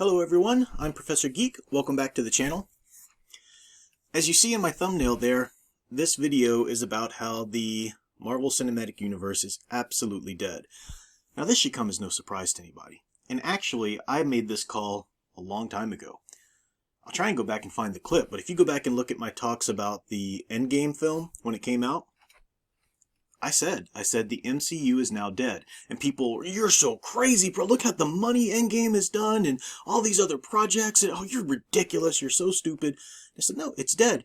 Hello everyone, I'm Professor Geek. Welcome back to the channel. As you see in my thumbnail there, this video is about how the Marvel Cinematic Universe is absolutely dead. Now this should come as no surprise to anybody. And actually, I made this call a long time ago. I'll try and go back and find the clip, but if you go back and look at my talks about the Endgame film when it came out, I said the MCU is now dead. And people, you're so crazy, bro. Look at the money Endgame has done and all these other projects. And, oh, you're ridiculous. You're so stupid. I said, no, it's dead.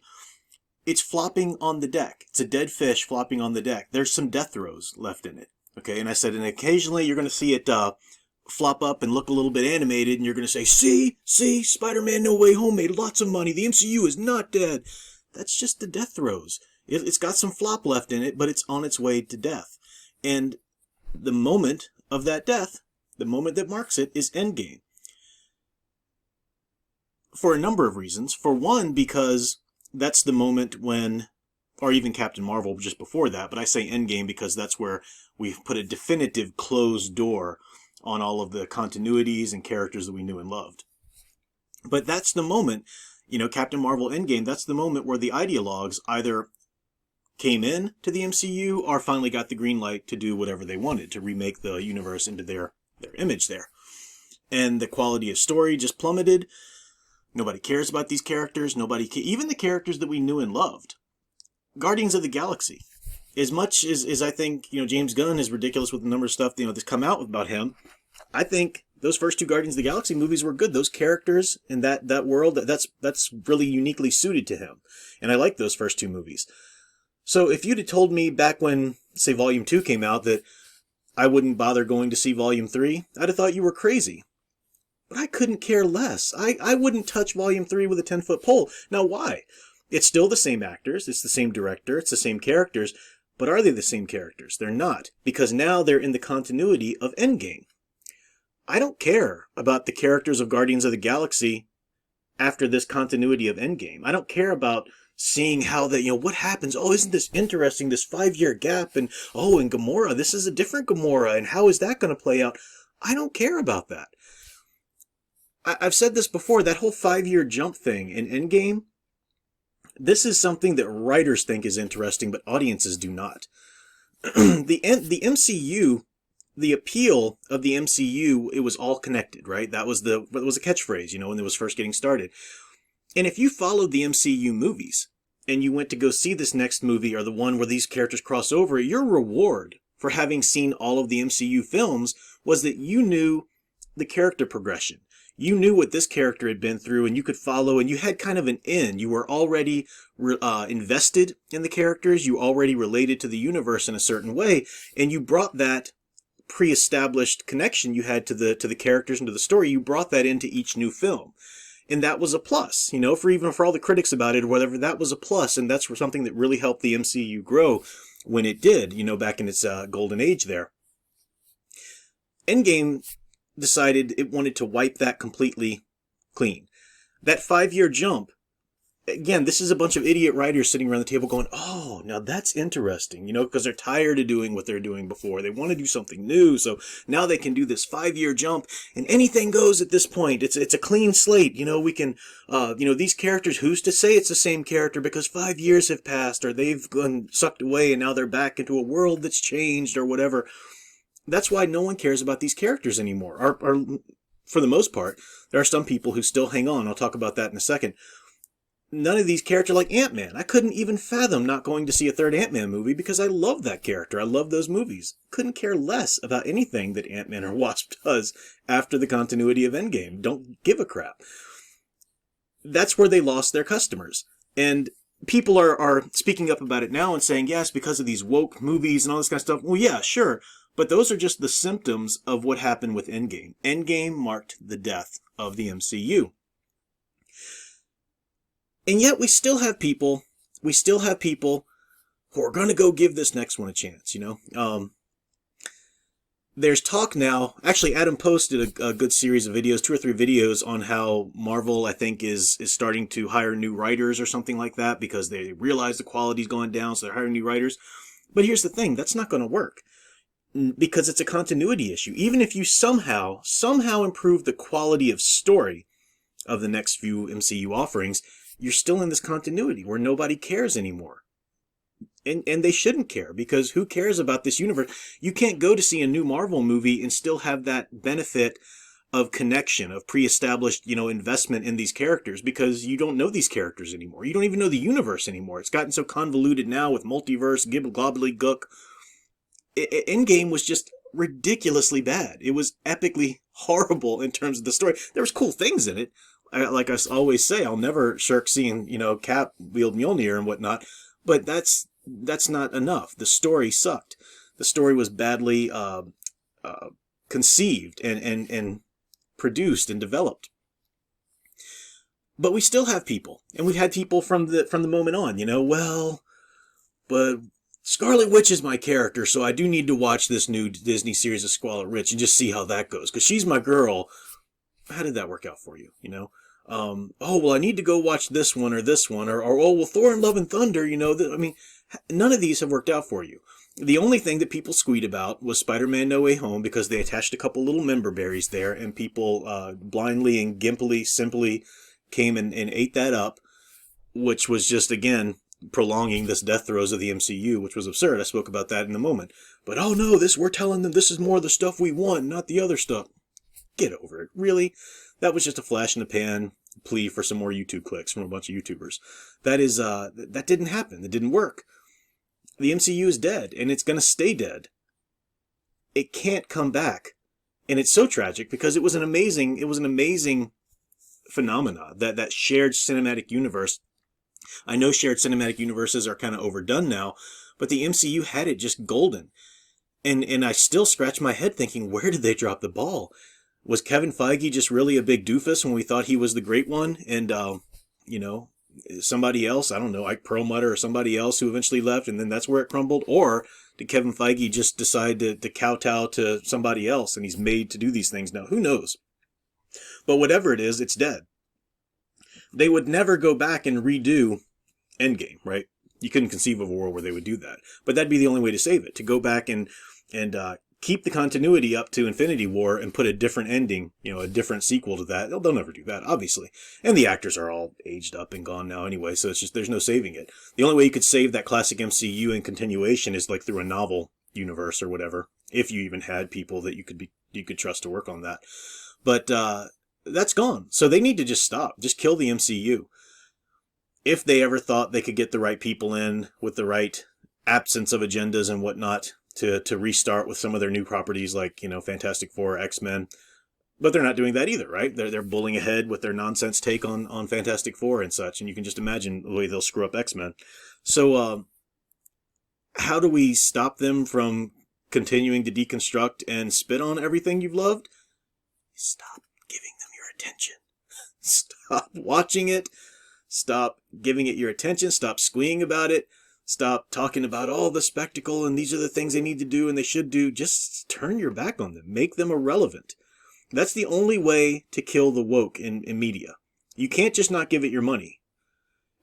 It's flopping on the deck. It's a dead fish flopping on the deck. There's some death throes left in it. Okay, and I said, and occasionally you're going to see it flop up and look a little bit animated, and you're going to say, see, Spider-Man No Way Home made lots of money. The MCU is not dead. That's just the death throes. It's got some flop left in it, but it's on its way to death. And the moment of that death, the moment that marks it, is Endgame. For a number of reasons. For one, because that's the moment when, or even Captain Marvel just before that, but I say Endgame because that's where we've put a definitive closed door on all of the continuities and characters that we knew and loved. But that's the moment, Captain Marvel Endgame, that's the moment where the ideologues either came in to the MCU or finally got the green light to do whatever they wanted, to remake the universe into their image there. And the quality of story just plummeted. Nobody cares about these characters. Even the characters that we knew and loved. Guardians of the Galaxy. As much as I think, James Gunn is ridiculous with the number of stuff, that's come out about him, I think those first two Guardians of the Galaxy movies were good. Those characters and that world, that's really uniquely suited to him. And I like those first two movies. So if you'd have told me back when, say, Volume 2 came out that I wouldn't bother going to see Volume 3, I'd have thought you were crazy. But I couldn't care less. I wouldn't touch Volume 3 with a 10-foot pole. Now, why? It's still the same actors, it's the same director, it's the same characters, but are they the same characters? They're not, because now they're in the continuity of Endgame. I don't care about the characters of Guardians of the Galaxy after this continuity of Endgame. I don't care about seeing how what happens. Oh, isn't this interesting, this 5-year gap, and and Gamora, this is a different Gamora, and how is that going to play out? I don't care about that. I've said this before, that whole 5-year jump thing in Endgame, this is something that writers think is interesting, but audiences do not. The MCU, the appeal of the MCU, it was all connected, right? That was a catchphrase, when it was first getting started. And if you followed the MCU movies, and you went to go see this next movie, or the one where these characters cross over, your reward for having seen all of the MCU films was that you knew the character progression. You knew what this character had been through, and you could follow, and you had kind of an in. You were already invested in the characters, you already related to the universe in a certain way, and you brought that pre-established connection you had to the characters and to the story, you brought that into each new film. And that was a plus, for all the critics about it or whatever, that was a plus, and that's something that really helped the MCU grow when it did, back in its golden age there. Endgame decided it wanted to wipe that completely clean. That 5-year jump, again, this is a bunch of idiot writers sitting around the table going, oh, now that's interesting, because they're tired of doing what they're doing before. They want to do something new, so now they can do this 5-year jump, and anything goes at this point. It's a clean slate. We can, these characters, who's to say it's the same character because 5 years have passed, or they've gone sucked away, and now they're back into a world that's changed, or whatever. That's why no one cares about these characters anymore. Or for the most part, there are some people who still hang on. I'll talk about that in a second. None of these characters, like Ant-Man. I couldn't even fathom not going to see a third Ant-Man movie because I love that character. I love those movies. Couldn't care less about anything that Ant-Man or Wasp does after the continuity of Endgame. Don't give a crap. That's where they lost their customers. And people are speaking up about it now and saying, yes, because of these woke movies and all this kind of stuff. Well, yeah, sure. But those are just the symptoms of what happened with Endgame. Endgame marked the death of the MCU. And yet we still have people who are going to go give this next one a chance, There's talk now, actually Adam posted a good series of videos, 2 or 3 videos on how Marvel, I think, is starting to hire new writers or something like that because they realize the quality's gone down, so they're hiring new writers. But here's the thing, that's not going to work. because it's a continuity issue. Even if you somehow improve the quality of story of the next few MCU offerings, you're still in this continuity where nobody cares anymore. And they shouldn't care, because who cares about this universe? You can't go to see a new Marvel movie and still have that benefit of connection, of pre-established, investment in these characters, because you don't know these characters anymore. You don't even know the universe anymore. It's gotten so convoluted now with multiverse, gobbledygook. Endgame was just ridiculously bad. It was epically horrible in terms of the story. There was cool things in it. Like I always say, I'll never shirk seeing, Cap wield Mjolnir and whatnot, but that's not enough. The story sucked. The story was badly conceived and produced and developed. But we still have people, and we've had people from the moment on. But Scarlet Witch is my character, so I do need to watch this new Disney series of Scarlet Witch and just see how that goes, because she's my girl. How did that work out for you? I need to go watch this one, or Thor and Love and Thunder. None of these have worked out for you. The only thing that people squeed about was Spider-Man No Way Home, because they attached a couple little member berries there, and people blindly and gimpily simply came and ate that up, which was just, again, prolonging this death throes of the MCU, which was absurd. I spoke about that in a moment. But, oh no, we're telling them this is more the stuff we want, not the other stuff. Get over it. Really? That was just a flash in the pan plea for some more YouTube clicks from a bunch of YouTubers. That didn't happen. It didn't work. The MCU is dead, and it's going to stay dead. It can't come back. And it's so tragic, because it was an amazing phenomena, that shared cinematic universe. I know shared cinematic universes are kind of overdone now, but the MCU had it just golden. And I still scratch my head thinking, where did they drop the ball? Was Kevin Feige just really a big doofus when we thought he was the great one? And, somebody else, I don't know, Ike Perlmutter or somebody else who eventually left, and then that's where it crumbled? Or did Kevin Feige just decide to kowtow to somebody else, and he's made to do these things now? Who knows? But whatever it is, it's dead. They would never go back and redo Endgame, right? You couldn't conceive of a world where they would do that. But that'd be the only way to save it, to go back and keep the continuity up to Infinity War and put a different ending, a different sequel to that. They'll never do that, obviously. And the actors are all aged up and gone now anyway, so it's just, there's no saving it. The only way you could save that classic MCU in continuation is like through a novel universe or whatever, if you even had people that you could trust to work on that. But that's gone. So they need to just stop. Just kill the MCU. If they ever thought they could get the right people in with the right absence of agendas and whatnot, to restart with some of their new properties like, Fantastic Four, X-Men. But they're not doing that either, right? They're bulling ahead with their nonsense take on Fantastic Four and such, and you can just imagine the way they'll screw up X-Men. So, how do we stop them from continuing to deconstruct and spit on everything you've loved? Stop giving them your attention. Stop watching it. Stop giving it your attention. Stop squeeing about it. Stop talking about all the spectacle and these are the things they need to do and they should do. Just turn your back on them. Make them irrelevant. That's the only way to kill the woke in media. You can't just not give it your money.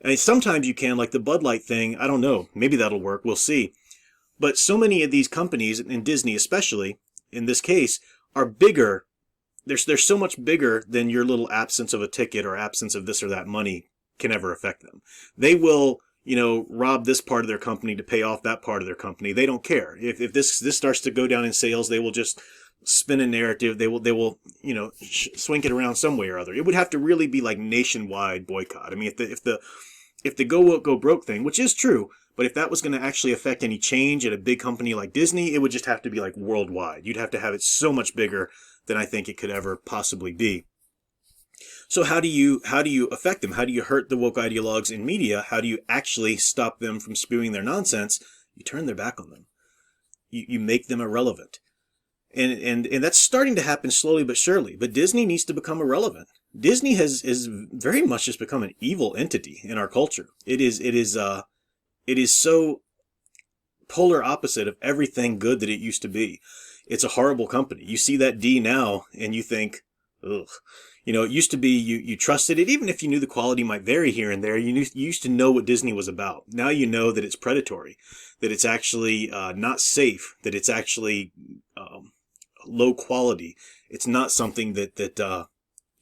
And sometimes you can, like the Bud Light thing. I don't know. Maybe that'll work. We'll see. But so many of these companies, and Disney especially, in this case, are bigger. They're so much bigger than your little absence of a ticket or absence of this or that money can ever affect them. They will, rob this part of their company to pay off that part of their company. They don't care. If this starts to go down in sales, they will just spin a narrative. They will swing it around some way or other. It would have to really be like nationwide boycott. I mean, if the go woke go broke thing, which is true, but if that was going to actually affect any change at a big company like Disney, it would just have to be like worldwide. You'd have to have it so much bigger than I think it could ever possibly be. So how do you affect them? How do you hurt the woke ideologues in media? How do you actually stop them from spewing their nonsense? You turn their back on them. You make them irrelevant. And that's starting to happen slowly but surely. But Disney needs to become irrelevant. Disney is very much just become an evil entity in our culture. It is so polar opposite of everything good that it used to be. It's a horrible company. You see that D now and you think, ugh. You know, it used to be you trusted it, even if you knew the quality might vary here and there. You used to know what Disney was about. Now you know that it's predatory, that it's actually not safe, that it's actually low quality. It's not something that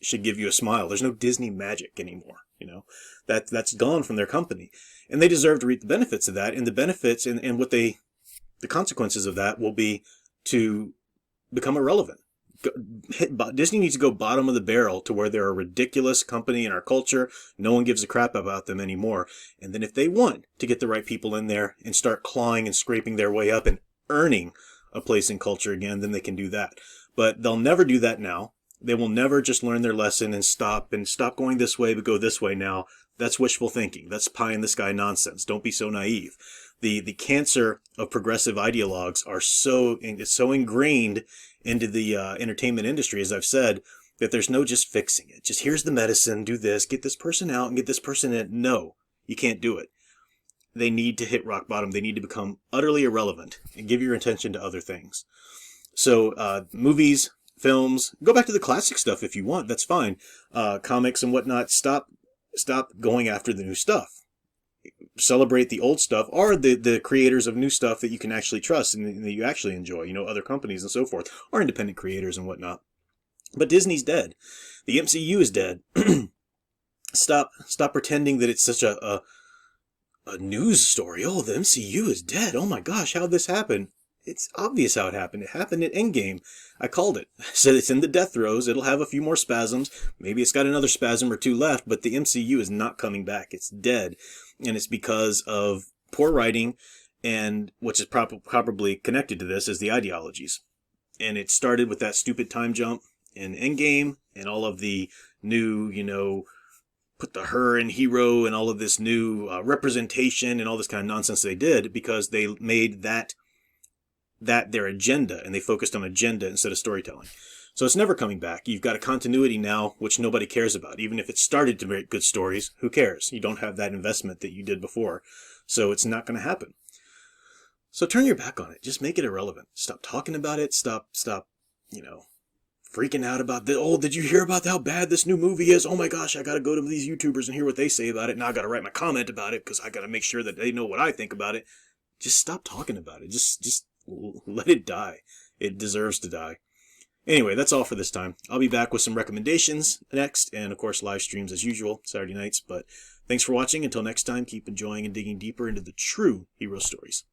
should give you a smile. There's no Disney magic anymore. You know, that's gone from their company, and they deserve to reap the benefits of that. And the benefits and the consequences of that will be to become irrelevant. Disney needs to go bottom of the barrel to where they're a ridiculous company in our culture. No one gives a crap about them anymore. And then if they want to get the right people in there and start clawing and scraping their way up and earning a place in culture again, then they can do that. But they'll never do that now. They will never just learn their lesson and stop going this way, but go this way now. That's wishful thinking. That's pie in the sky nonsense. Don't be so naive. The cancer of progressive ideologues are so ingrained into the entertainment industry, as I've said, that there's no just fixing it. Just here's the medicine, do this, get this person out and get this person in. No, you can't do it. They need to hit rock bottom. They need to become utterly irrelevant and give your attention to other things. So movies, films, go back to the classic stuff if you want. That's fine. Comics and whatnot. Stop going after the new stuff. Celebrate the old stuff, or the creators of new stuff that you can actually trust and that you actually enjoy, you know, other companies and so forth, or independent creators and whatnot. But Disney's dead. The MCU is dead. Stop pretending that it's such a news story. Oh, the MCU is dead. Oh my gosh, how'd this happen? It's obvious how it happened. It happened at Endgame. I called it. I said it's in the death throes. It'll have a few more spasms. Maybe it's got another spasm or two left, but the MCU is not coming back. It's dead. And it's because of poor writing, and which is probably connected to this is the ideologies. And it started with that stupid time jump in Endgame and all of the new, you know, put the her in hero and all of this new representation and all this kind of nonsense they did because they made that their agenda, and they focused on agenda instead of storytelling. So it's never coming back. You've got a continuity now, which nobody cares about. Even if it started to make good stories, who cares? You don't have that investment that you did before. So it's not going to happen. So turn your back on it. Just make it irrelevant. Stop talking about it. Stop, you know, freaking out about the, oh, did you hear about how bad this new movie is? Oh my gosh, I got to go to these YouTubers and hear what they say about it. Now I got to write my comment about it because I got to make sure that they know what I think about it. Just stop talking about it. Just let it die. It deserves to die. Anyway, that's all for this time. I'll be back with some recommendations next, and of course live streams as usual, Saturday nights. But thanks for watching. Until next time, keep enjoying and digging deeper into the true hero stories.